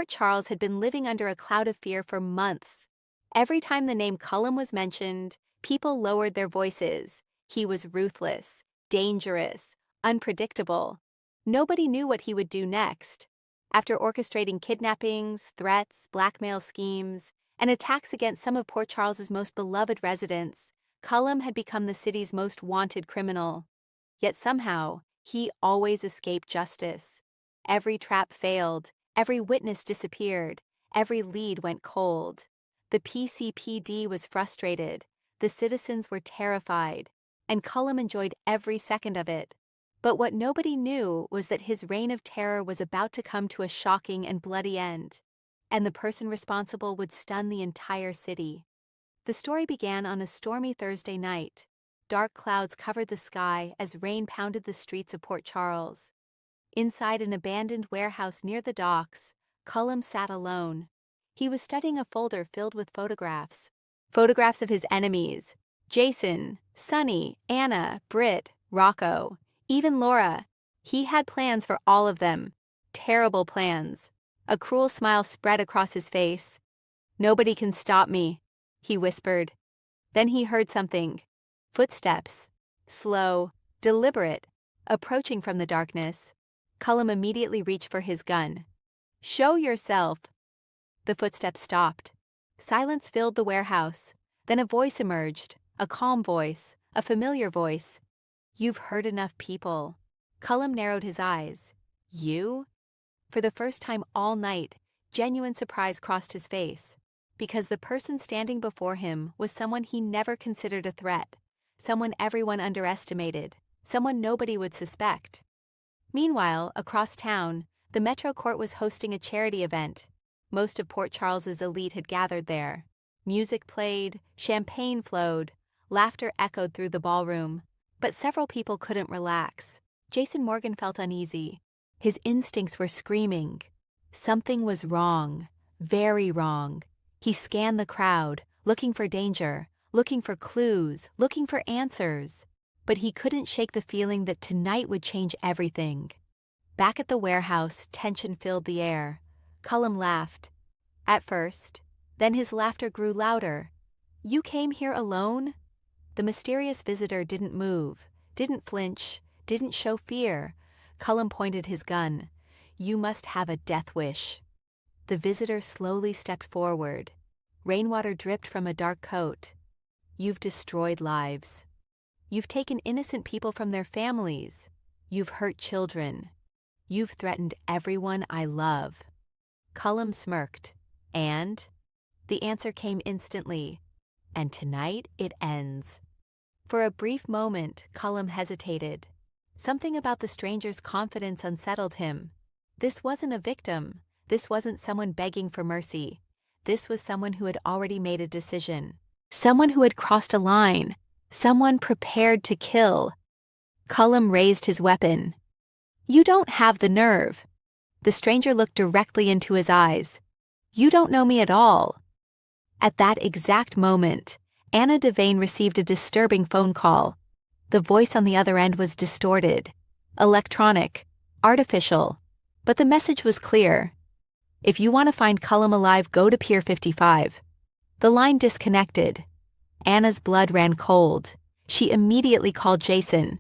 Port Charles had been living under a cloud of fear for months. Every time the name Cullum was mentioned, people lowered their voices. He was ruthless, dangerous, unpredictable. Nobody knew what he would do next. After orchestrating kidnappings, threats, blackmail schemes, and attacks against some of Port Charles's most beloved residents, Cullum had become the city's most wanted criminal. Yet somehow, he always escaped justice. Every trap failed, every witness disappeared, every lead went cold. The PCPD was frustrated, the citizens were terrified, and Cullum enjoyed every second of it. But what nobody knew was that his reign of terror was about to come to a shocking and bloody end, and the person responsible would stun the entire city. The story began on a stormy Thursday night. Dark clouds covered the sky as rain pounded the streets of Port Charles. Inside an abandoned warehouse near the docks, Cullum sat alone. He was studying a folder filled with photographs. Photographs of his enemies: Jason, Sonny, Anna, Britt, Rocco, even Laura. He had plans for all of them. Terrible plans. A cruel smile spread across his face. "Nobody can stop me," he whispered. Then he heard something. Footsteps. Slow, deliberate, approaching from the darkness. Cullum immediately reached for his gun. "Show yourself." The footsteps stopped. Silence filled the warehouse. Then a voice emerged, a calm voice, a familiar voice. "You've hurt enough people." Cullum narrowed his eyes. "You?" For the first time all night, genuine surprise crossed his face, because the person standing before him was someone he never considered a threat, someone everyone underestimated, someone nobody would suspect. Meanwhile, across town, the Metro Court was hosting a charity event. Most of Port Charles's elite had gathered there. Music played, champagne flowed, laughter echoed through the ballroom. But several people couldn't relax. Jason Morgan felt uneasy. His instincts were screaming. Something was wrong, very wrong. He scanned the crowd, looking for danger, looking for clues, looking for answers. But he couldn't shake the feeling that tonight would change everything. Back at the warehouse, tension filled the air. Cullum laughed. At first. Then his laughter grew louder. "You came here alone?" The mysterious visitor didn't move, didn't flinch, didn't show fear. Cullum pointed his gun. "You must have a death wish." The visitor slowly stepped forward. Rainwater dripped from a dark coat. "You've destroyed lives. You've taken innocent people from their families. You've hurt children. You've threatened everyone I love." Cullum smirked. "And?" The answer came instantly. "And tonight it ends." For a brief moment, Cullum hesitated. Something about the stranger's confidence unsettled him. This wasn't a victim. This wasn't someone begging for mercy. This was someone who had already made a decision. Someone who had crossed a line. Someone prepared to kill. Cullum raised his weapon. "You don't have the nerve." The stranger looked directly into his eyes. "You don't know me at all." At that exact moment, Anna Devane received a disturbing phone call. The voice on the other end was distorted, electronic, artificial, but the message was clear. "If you want to find Cullum alive, go to Pier 55. The line disconnected. Anna's blood ran cold. She immediately called Jason.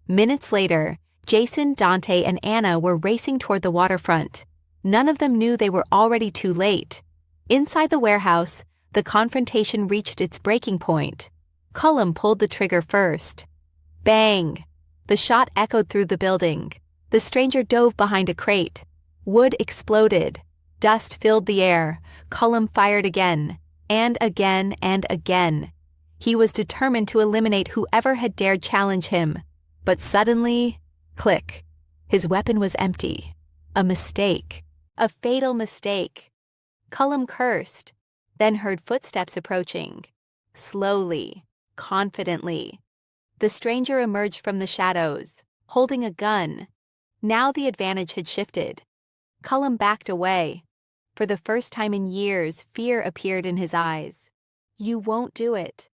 Minutes later, Jason, Dante, and Anna were racing toward the waterfront. None of them knew they were already too late. Inside the warehouse, the confrontation reached its breaking point. Cullum pulled the trigger first. Bang! The shot echoed through the building. The stranger dove behind a crate. Wood exploded. Dust filled the air. Cullum fired again, and again, and again. He was determined to eliminate whoever had dared challenge him. But suddenly, click. His weapon was empty. A mistake. A fatal mistake. Cullum cursed, then heard footsteps approaching. Slowly, confidently. The stranger emerged from the shadows, holding a gun. Now the advantage had shifted. Cullum backed away. For the first time in years, fear appeared in his eyes. "You won't do it."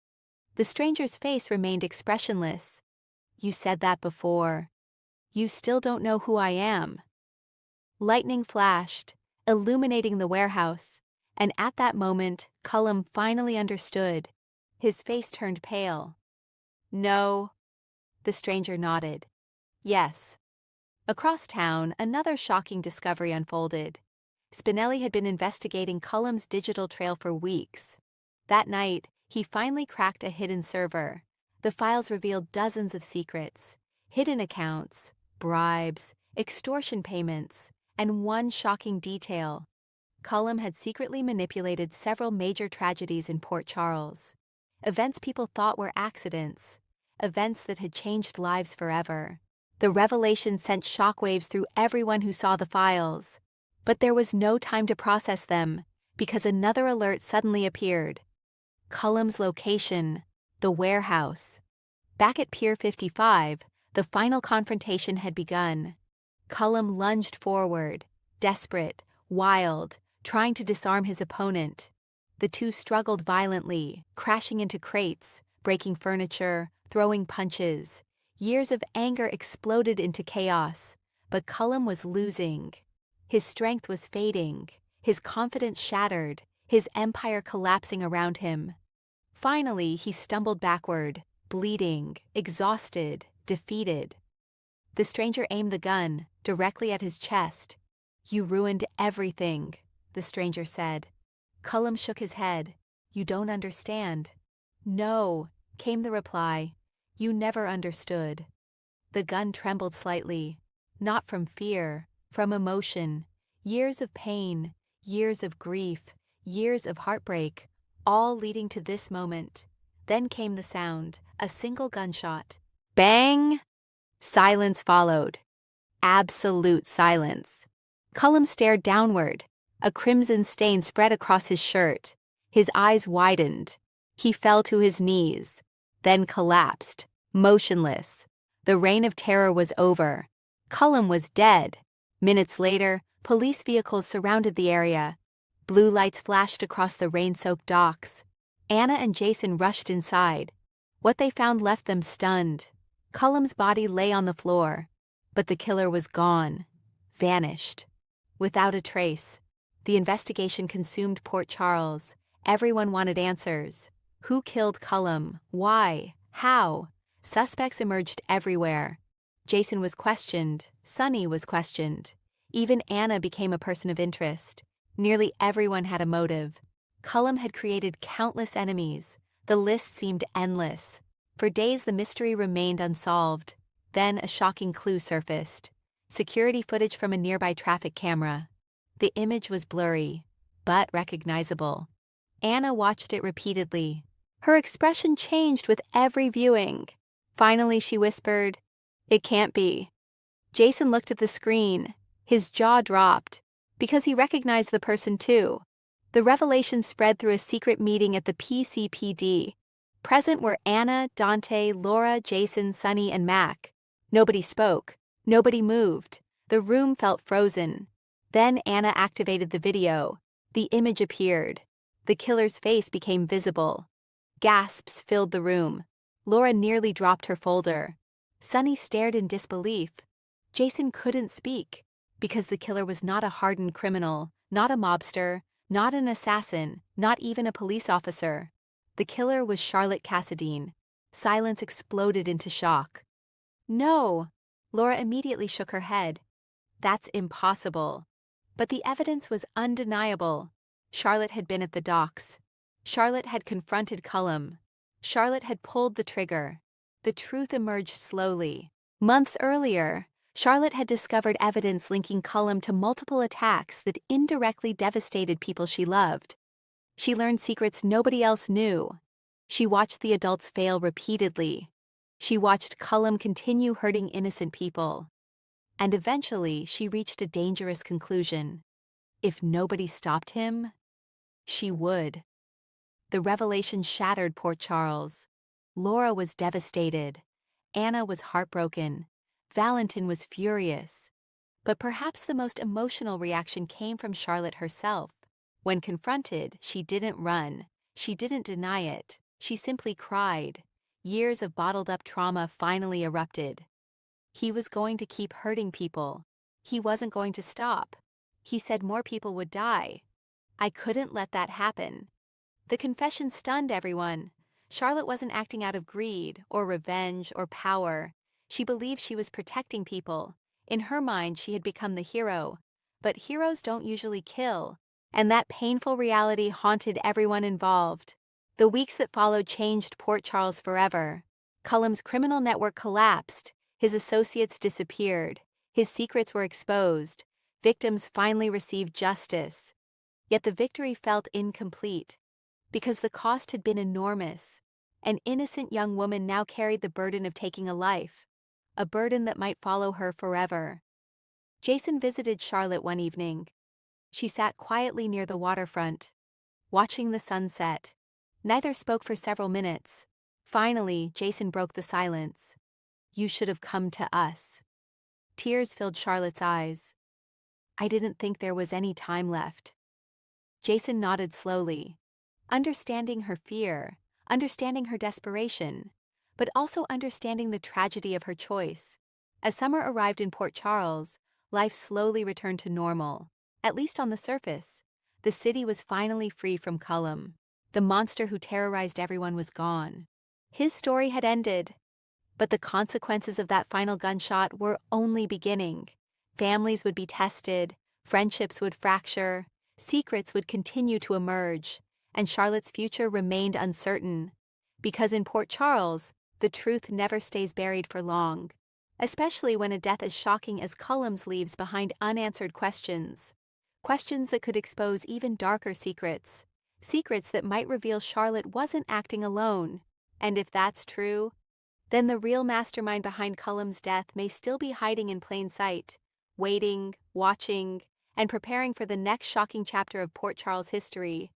The stranger's face remained expressionless. "You said that before. You still don't know who I am." Lightning flashed. illuminating the warehouse. And at that moment, Cullum finally understood. His face turned pale. "No," the stranger nodded. "Yes." Across town, another shocking discovery unfolded. Spinelli had been investigating Cullum's digital trail for weeks. That night, he finally cracked a hidden server. The files revealed dozens of secrets, hidden accounts, bribes, extortion payments, and one shocking detail. Cullum had secretly manipulated several major tragedies in Port Charles. Events people thought were accidents, events that had changed lives forever. The revelation sent shockwaves through everyone who saw the files. But there was no time to process them, because another alert suddenly appeared. Cullum's location, the warehouse. Back at Pier 55, the final confrontation had begun. Cullum lunged forward, desperate, wild, trying to disarm his opponent. The two struggled violently, crashing into crates, breaking furniture, throwing punches. Years of anger exploded into chaos, but Cullum was losing. His strength was fading, his confidence shattered, his empire collapsing around him. Finally, he stumbled backward, bleeding, exhausted, defeated. The stranger aimed the gun directly at his chest. "You ruined everything," the stranger said. Cullum shook his head. "You don't understand." "No," came the reply. "You never understood." The gun trembled slightly, not from fear, from emotion. Years of pain, years of grief, years of heartbreak, all leading to this moment. Then came the sound, a single gunshot. Bang! Silence followed. Absolute silence. Cullum stared downward. A crimson stain spread across his shirt. His eyes widened. He fell to his knees, then collapsed, motionless. The reign of terror was over. Cullum was dead. Minutes later, police vehicles surrounded the area. Blue lights flashed across the rain-soaked docks. Anna and Jason rushed inside. What they found left them stunned. Cullum's body lay on the floor, but the killer was gone, vanished, without a trace. The investigation consumed Port Charles. Everyone wanted answers. Who killed Cullum? Why? How? Suspects emerged everywhere. Jason was questioned. Sonny was questioned. Even Anna became a person of interest. Nearly everyone had a motive. Cullum had created countless enemies. The list seemed endless. For days the mystery remained unsolved. Then a shocking clue surfaced. Security footage from a nearby traffic camera. The image was blurry, but recognizable. Anna watched it repeatedly. Her expression changed with every viewing. Finally, she whispered, "It can't be." Jason looked at the screen. His jaw dropped, because he recognized the person too. The revelation spread through a secret meeting at the PCPD. Present were Anna, Dante, Laura, Jason, Sonny, and Mac. Nobody spoke. Nobody moved. The room felt frozen. Then Anna activated the video. The image appeared. The killer's face became visible. Gasps filled the room. Laura nearly dropped her folder. Sonny stared in disbelief. Jason couldn't speak, because the killer was not a hardened criminal, not a mobster, not an assassin, not even a police officer. The killer was Charlotte Cassadine. Silence exploded into shock. "No!" Laura immediately shook her head. "That's impossible." But the evidence was undeniable. Charlotte had been at the docks. Charlotte had confronted Cullum. Charlotte had pulled the trigger. The truth emerged slowly. Months earlier, Charlotte had discovered evidence linking Cullum to multiple attacks that indirectly devastated people she loved. She learned secrets nobody else knew. She watched the adults fail repeatedly. She watched Cullum continue hurting innocent people. And eventually, she reached a dangerous conclusion. If nobody stopped him, she would. The revelation shattered Port Charles. Laura was devastated. Anna was heartbroken. Valentin was furious. But perhaps the most emotional reaction came from Charlotte herself. When confronted, she didn't run. She didn't deny it. She simply cried. Years of bottled-up trauma finally erupted. He was going to keep hurting people. He wasn't going to stop. He said more people would die. I couldn't let that happen. The confession stunned everyone. Charlotte wasn't acting out of greed or revenge or power. She believed she was protecting people. In her mind, she had become the hero. But heroes don't usually kill, and that painful reality haunted everyone involved. The weeks that followed changed Port Charles forever. Cullum's criminal network collapsed. His associates disappeared. His secrets were exposed. Victims finally received justice. Yet the victory felt incomplete, because the cost had been enormous. An innocent young woman now carried the burden of taking a life, a burden that might follow her forever. Jason visited Charlotte one evening. She sat quietly near the waterfront, watching the sunset. Neither spoke for several minutes. Finally, Jason broke the silence. "You should have come to us." Tears filled Charlotte's eyes. "I didn't think there was any time left." Jason nodded slowly, understanding her fear, understanding her desperation, but also understanding the tragedy of her choice. As summer arrived in Port Charles, life slowly returned to normal, at least on the surface. The city was finally free from Cullum. The monster who terrorized everyone was gone. His story had ended, but the consequences of that final gunshot were only beginning. Families would be tested, friendships would fracture, secrets would continue to emerge, and Charlotte's future remained uncertain. Because in Port Charles, the truth never stays buried for long, especially when a death as shocking as Cullum's leaves behind unanswered questions. Questions that could expose even darker secrets. Secrets that might reveal Charlotte wasn't acting alone. And if that's true, then the real mastermind behind Cullum's death may still be hiding in plain sight, waiting, watching, and preparing for the next shocking chapter of Port Charles history.